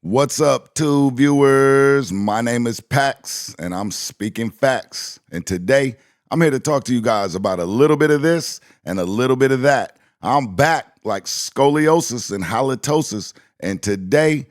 What's up, two viewers? My name is Pax, and I'm speaking facts. And today, I'm here to talk to you guys about a little bit of this and a little bit of that. I'm back like scoliosis and halitosis, and today,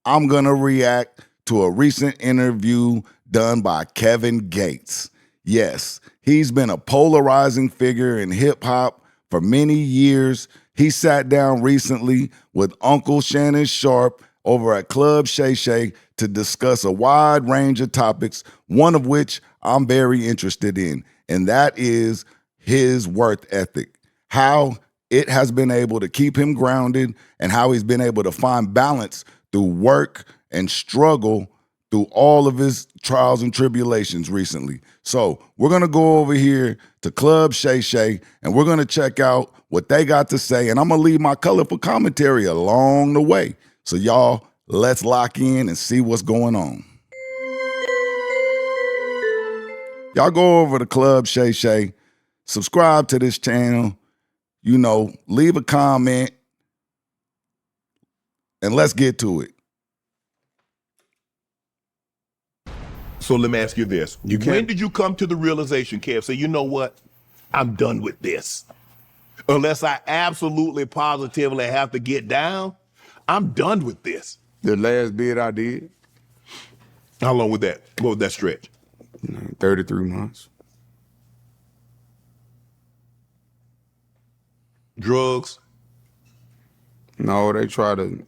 I'm going to react to a recent interview done by Kevin Gates. Yes, he's been a polarizing figure in hip-hop for many years. He sat down recently with Uncle Shannon Sharpe over at Club Shay Shay to discuss a wide range of topics, one of which I'm very interested in, and that is his work ethic, how it has been able to keep him grounded and how he's been able to find balance through work and struggle through all of his trials and tribulations recently. So we're going to go over here to Club Shay Shay, and we're going to check out what they got to say, and I'm going to leave my colorful commentary along the way. So y'all, let's lock in and see what's going on. Y'all go over to Club Shay Shay, subscribe to this channel, leave a comment, and let's get to it. So let me ask you this. When did you come to the realization, Kev, say, you know what? I'm done with this. Unless I absolutely positively have to get down, I'm done with this. The last bid I did. How long was that? What was that stretch? 33 months. Drugs? No, they try to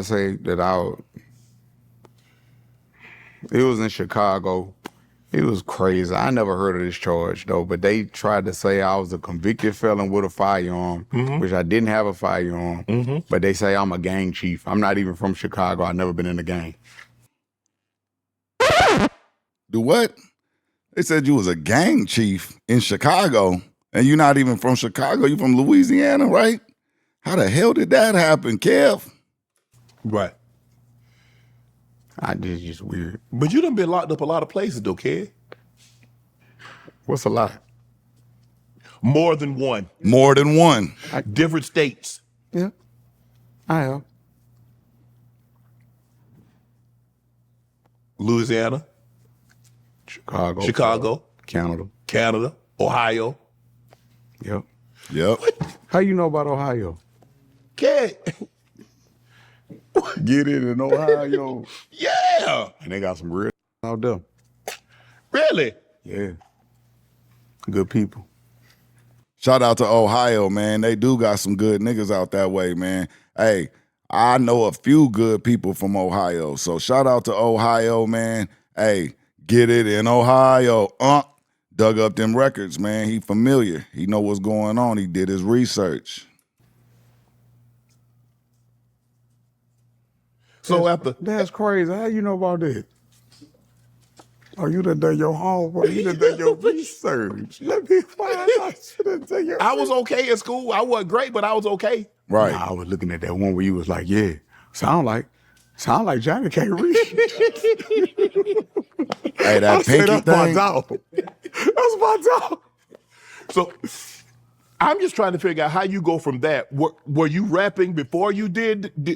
say that it was in Chicago. It was crazy. I never heard of this charge though, but they tried to say I was a convicted felon with a firearm, which I didn't have a firearm, but they say I'm a gang chief. I'm not even from Chicago. I've never been in a gang. Do what? They said you was a gang chief in Chicago, and you're not even from Chicago. You from Louisiana, right? How the hell did that happen, Kev? Right. It's just weird. But you done been locked up a lot of places though, Kev. What's a lot? More than one. More than one. Different states. Yeah, I have. Louisiana. Chicago. Canada. Ohio. Yep. How you know about Ohio? Kev. Get it in Ohio. Yeah. And they got some real out there. Really? Yeah. Good people. Shout out to Ohio, man. They do got some good niggas out that way, man. Hey, I know a few good people from Ohio. So shout out to Ohio, man. Hey, get it in Ohio. Dug up them records, man. He familiar. He know what's going on. He did his research. So That's crazy. How you know about that? Oh, you done your homework. You done your research. Let me find out. I was okay in school. I wasn't great, but I was okay. Right. Nah, I was looking at that one where you was like, yeah, sound like Johnny can't read. Hey, that pinky that's thing. my dog. That's my dog. So I'm just trying to figure out how you go from that. Were you rapping before you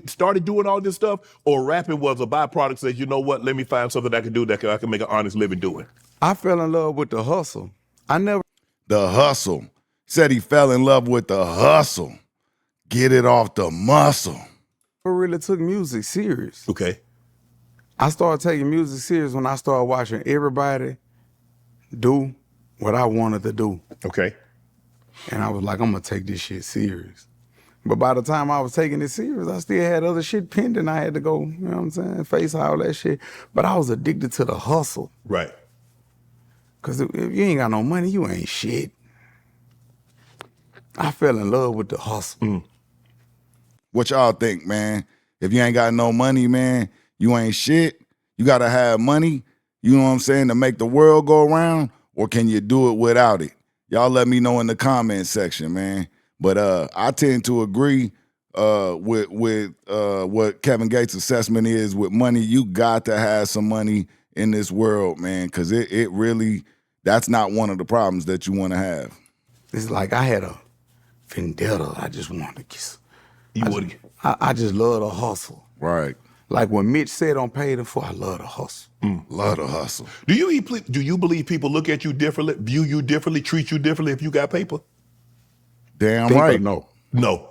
started doing all this stuff, or rapping was a byproduct? Says, you know what? Let me find something I can do that I can make an honest living doing. I fell in love with the hustle. The hustle. Said he fell in love with the hustle. Get it off the muscle. I really took music serious. Okay. I started taking music serious when I started watching everybody do what I wanted to do. Okay. And I was like, I'm gonna take this shit serious. But by the time I was taking it serious, I still had other shit pending. I had to go, you know what I'm saying, face all that shit. But I was addicted to the hustle. Right. Cause if you ain't got no money, you ain't shit. I fell in love with the hustle. What y'all think, man? If you ain't got no money, man, you ain't shit. You gotta have money, you know what I'm saying, to make the world go around, or can you do it without it? Y'all let me know in the comment section, man. But I tend to agree with what Kevin Gates' assessment is with money. You got to have some money in this world, man, because it really, that's not one of the problems that you want to have. It's like I had a vendetta. I just wanted to You would. I just love the hustle. Right. Like when Mitch said on Paid in Full, I love the hustle. Love the hustle. Do you believe people look at you differently, view you differently, treat you differently if you got paper? Damn Think or right. no. No.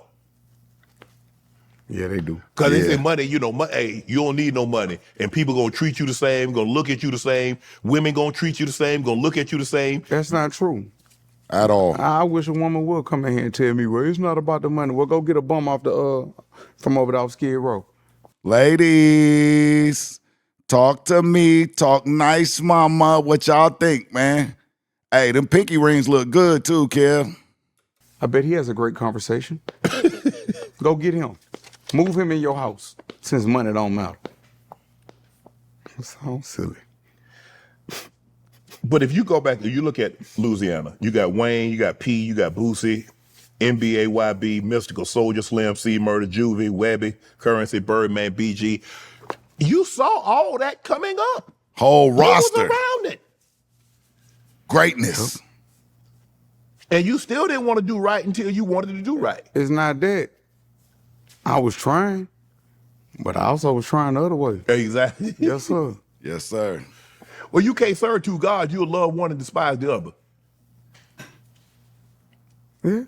Yeah, they do. Because they Yeah. say money, hey, you don't need no money. And people gonna treat you the same, gonna look at you the same. Women gonna treat you the same, gonna look at you the same. That's not true. At all. I wish a woman would come in here and tell me, well, it's not about the money. Well, go get a bum off from over there off Skid Row. Ladies, talk to me. Talk nice, mama. What y'all think, man? Hey, them pinky rings look good too, Kev. I bet he has a great conversation. Go get him. Move him in your house since money don't matter. That sounds silly. But if you go back and you look at Louisiana, you got Wayne, you got P, you got Boosie, NBA, YB, Mystical, Soldier, Slim, C, Murder, Juvie, Webby, Currency, Birdman, BG. You saw all that coming up. Whole What was roster. around it. Greatness. And you still didn't want to do right until you wanted to do right. It's not that. I was trying, but I also was trying the other way. Exactly. Yes, sir. Yes, sir. Well, you can't serve two gods. You'll love one and despise the other. Yeah.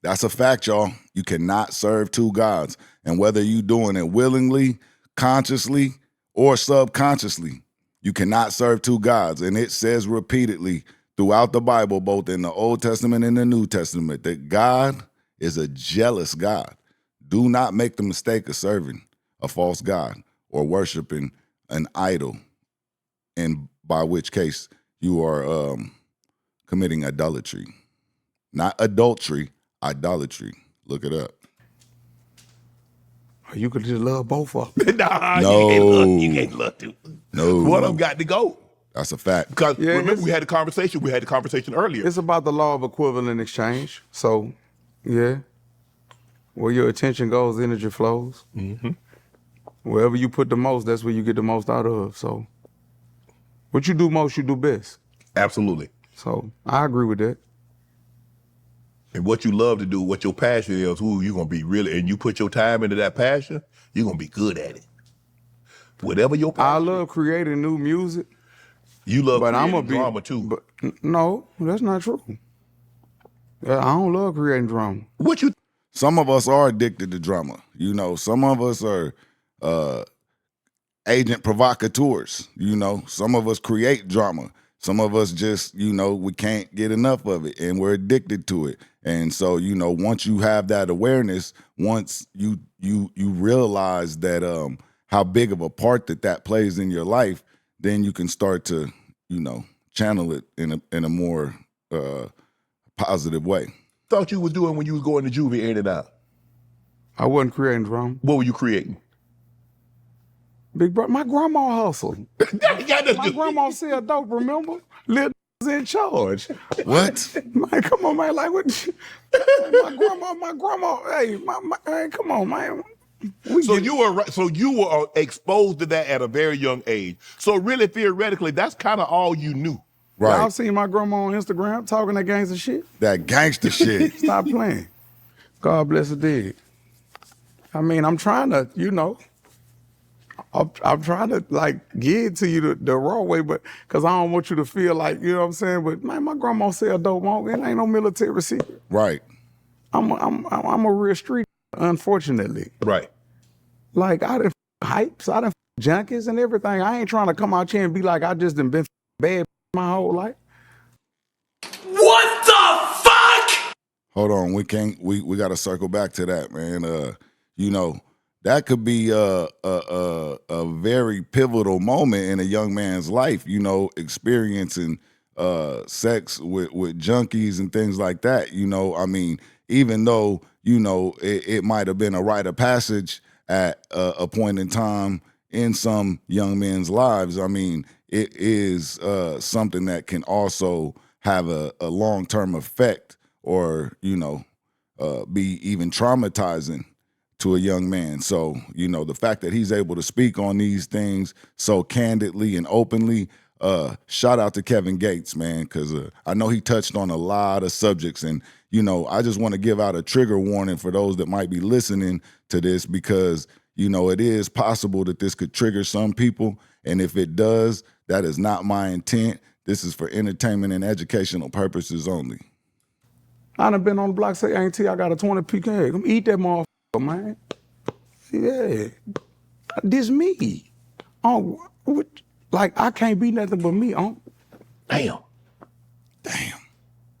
That's a fact, y'all. You cannot serve two gods. And whether you doing it willingly, consciously, or subconsciously, you cannot serve two gods. And it says repeatedly throughout the Bible, both in the Old Testament and the New Testament, that God is a jealous God. Do not make the mistake of serving a false god or worshiping an idol, and by which case you are committing idolatry. Not adultery, idolatry. Look it up. You could just love both of them. Nah, No. you can't love two. No. One of them got to go. That's a fact. Because Yeah, remember, it's- we had a conversation earlier. It's about the law of equivalent exchange. So, yeah. Where your attention goes, energy flows. Mm-hmm. Wherever you put the most, that's where you get the most out of. So, what you do most, you do best. Absolutely. So, I agree with that. And what you love to do, what your passion is, who you're going to be really, and you put your time into that passion, you're going to be good at it. Whatever your I passion love creating new music, you love but I'm creating a drama too. But no, that's not true. I don't love creating drama. What you Some of us are addicted to drama. You know, some of us are agent provocateurs. You know, some of us create drama. Some of us just, we can't get enough of it and we're addicted to it. And so, once you have that awareness, once you realize that how big of a part that plays in your life, then you can start to, channel it in a more positive way. thought you was doing when you was going to juvie in and out? I wasn't creating drama. What were you creating? Big brother, my grandma hustled. That got to My do- grandma sell dope, remember? Little in charge. What? Man, come on, man. Like, what? my grandma, hey, come on, man. So you were exposed to that at a very young age. So really, theoretically, that's kind of all you knew. Right. Y'all seen my grandma on Instagram talking that gangster shit? That gangster shit. Stop playing. God bless her dead. I mean, I'm trying to, I'm trying to like get it to you the raw way, but because I don't want you to feel like, you know what I'm saying? But man, my grandma sell dope. It ain't no military secret. Right. I'm a real street, unfortunately. Right. Like I done hypes, I done junkies and everything. I ain't trying to come out here and be like I just done been bad my whole life. What the fuck? Hold on, we got to circle back to that, man. That could be a very pivotal moment in a young man's life, experiencing sex with junkies and things like that. I mean, even though, it might have been a rite of passage at a point in time in some young men's lives, I mean, it is something that can also have a long-term effect or, be even traumatizing to a young man. So, the fact that he's able to speak on these things so candidly and openly shout out to Kevin Gates, man, because I know he touched on a lot of subjects. And, you know, I just want to give out a trigger warning for those that might be listening to this because, you know, it is possible that this could trigger some people. And if it does, that is not my intent. This is for entertainment and educational purposes only. I done been on the block say, Auntie, I got a 20 pecan. Come eat that motherfucker, man. Yeah. This me. Oh, like, I can't be nothing but me. Oh. Damn.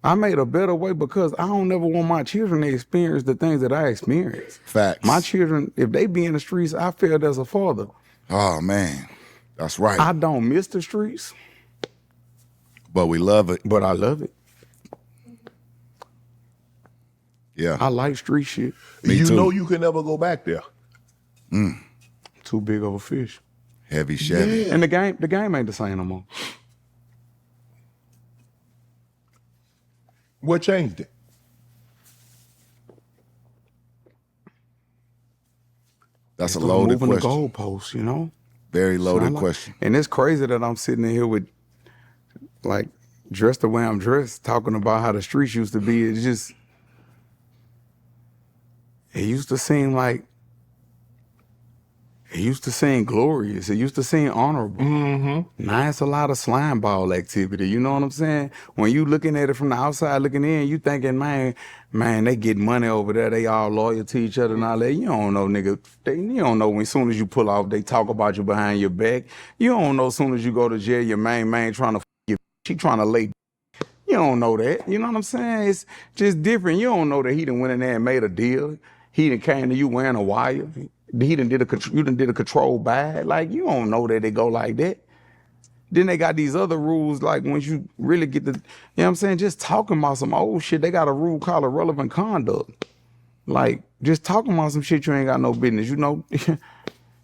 I made a better way because I don't never want my children to experience the things that I experienced. Facts. My children, if they be in the streets, I failed as a father. Oh, man. That's right. I don't miss the streets. But we love it. But I love it. Yeah. I like street shit. Me you too. know you can never go back there. Too big of a fish. Heavy Chevy. And the game ain't the same no more. What changed it? That's a loaded moving question. the goalposts, you know? Very loaded question. And it's crazy that I'm sitting in here with, like, dressed the way I'm dressed, talking about how the streets used to be. It's just, it used to seem like, it used to seem glorious. It used to seem honorable. Mm-hmm. Now it's a lot of slime ball activity. You know what I'm saying? When you looking at it from the outside looking in, you thinking, man, they get money over there. They all loyal to each other and all that. You don't know, nigga. You don't know when as soon as you pull off, they talk about you behind your back. You don't know as soon as you go to jail, your main trying to you. She trying to lay. You don't know that. You know what I'm saying? It's just different. You don't know that he done went in there and made a deal. He done came to you wearing a wire. You done did a control buy. Like, you don't know that they go like that. Then they got these other rules, like once you really get the, you know what I'm saying, just talking about some old shit, they got a rule called irrelevant conduct. Like, just talking about some shit you ain't got no business, you know.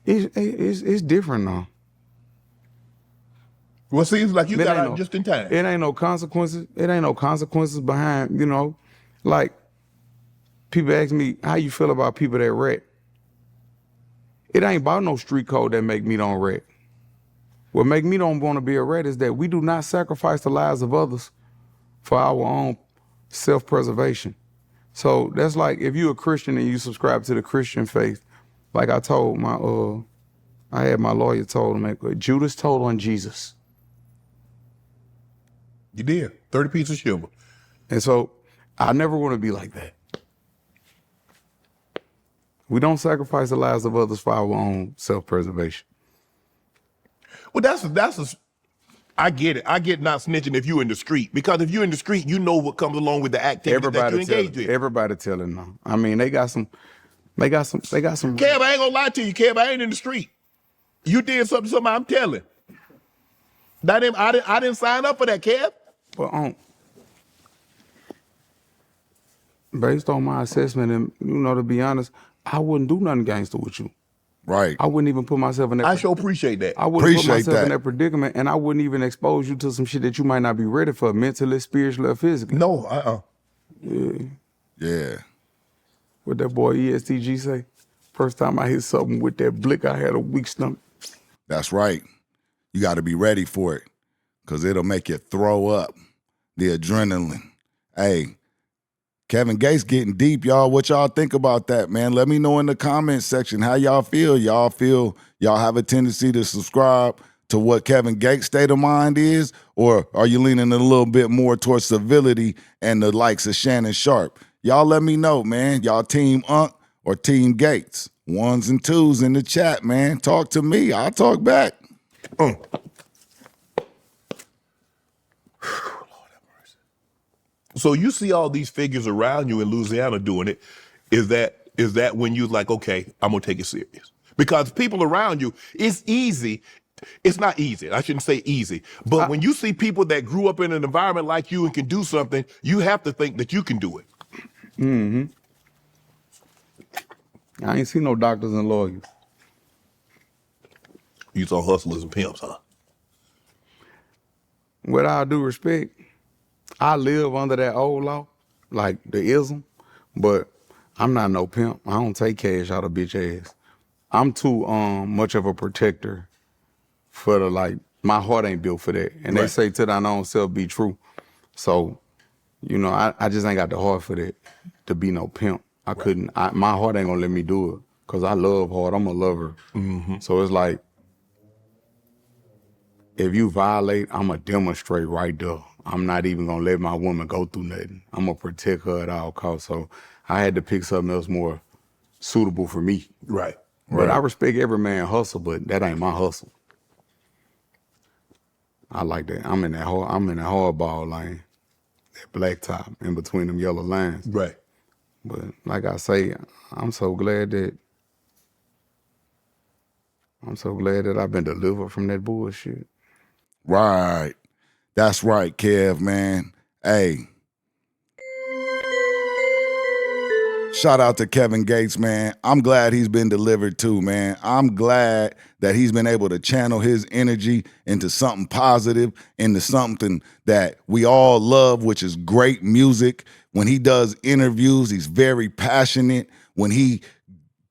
It's different now. Well, seems like you got out just in time. It ain't no consequences. It ain't no consequences behind, you know. Like, people ask me, how you feel about people that rat? It ain't about no street code that make me don't rat. What make me don't want to be a rat is that we do not sacrifice the lives of others for our own self-preservation. So that's like if you're a Christian and you subscribe to the Christian faith, like I told I had my lawyer told him, Judas told on Jesus. You did. 30 pieces of silver. And so I never want to be like that. We don't sacrifice the lives of others for our own self-preservation. Well, I get it. I get not snitching if you're in the street. Because if you're in the street, you know what comes along with the activity that you engage in. Everybody telling them. I mean, they got some. Kev, I ain't gonna lie to you, Kev. I ain't in the street. You did something I'm telling. I didn't sign up for that, Kev. But based on my assessment, and you know, to be honest, I wouldn't do nothing gangster with you. Right. I wouldn't even put myself in that. I sure appreciate that. I wouldn't put myself in that predicament, and I wouldn't even expose you to some shit that you might not be ready for, mentally, spiritually, or physically. No, Yeah. What that boy ESTG say? First time I hit something with that blick, I had a weak stomach. That's right. You got to be ready for it because it'll make you throw up the adrenaline. Hey, Kevin Gates getting deep, y'all. What y'all think about that, man? Let me know in the comments section how y'all feel. Y'all feel y'all have a tendency to subscribe to what Kevin Gates' state of mind is, or are you leaning a little bit more towards civility and the likes of Shannon Sharpe? Y'all let me know, man. Y'all team Unc or team Gates? 1s and 2s in the chat, man. Talk to me. I'll talk back. So you see all these figures around you in Louisiana doing it. Is that when you're like, okay, I'm gonna take it serious? Because people around you, it's easy. It's not easy. I shouldn't say easy. But when you see people that grew up in an environment like you and can do something, you have to think that you can do it. Mm-hmm. I ain't seen no doctors and lawyers. You saw hustlers and pimps, huh? With all due respect, I live under that old law, like the ism, but I'm not no pimp. I don't take cash out of bitch ass. I'm too much of a protector for the like my heart ain't built for that. And they Right. say to thine own self be true. So, you know, I just ain't got the heart for that, to be no pimp. I couldn't, my heart ain't gonna let me do it. Cause I love hard, I'm a lover. So it's like, if you violate, I'm gonna demonstrate right there. I'm not even gonna let my woman go through nothing. I'm gonna protect her at all costs. So I had to pick something else more suitable for me. Right. But I respect every man hustle, but that ain't my hustle. I like that. I'm in that hardball lane, that black top in between them yellow lines. Right. But like I say, I'm so glad that I've been delivered from that bullshit. Right. That's right, Kev, man. Hey. Shout out to Kevin Gates, man. I'm glad he's been delivered too, man. I'm glad that he's been able to channel his energy into something positive, into something that we all love, which is great music. When he does interviews, he's very passionate. When he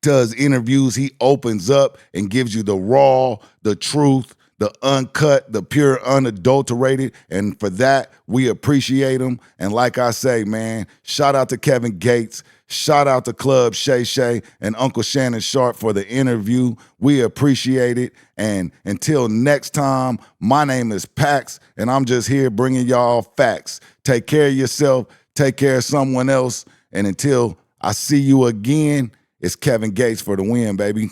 does interviews, he opens up and gives you the raw, the truth, the uncut, the pure, unadulterated. And for that, we appreciate him. And like I say, man, shout out to Kevin Gates. Shout out to Club Shay Shay and Uncle Shannon Sharpe for the interview. We appreciate it. And until next time, my name is Pax, and I'm just here bringing y'all facts. Take care of yourself. Take care of someone else. And until I see you again, it's Kevin Gates for the win, baby.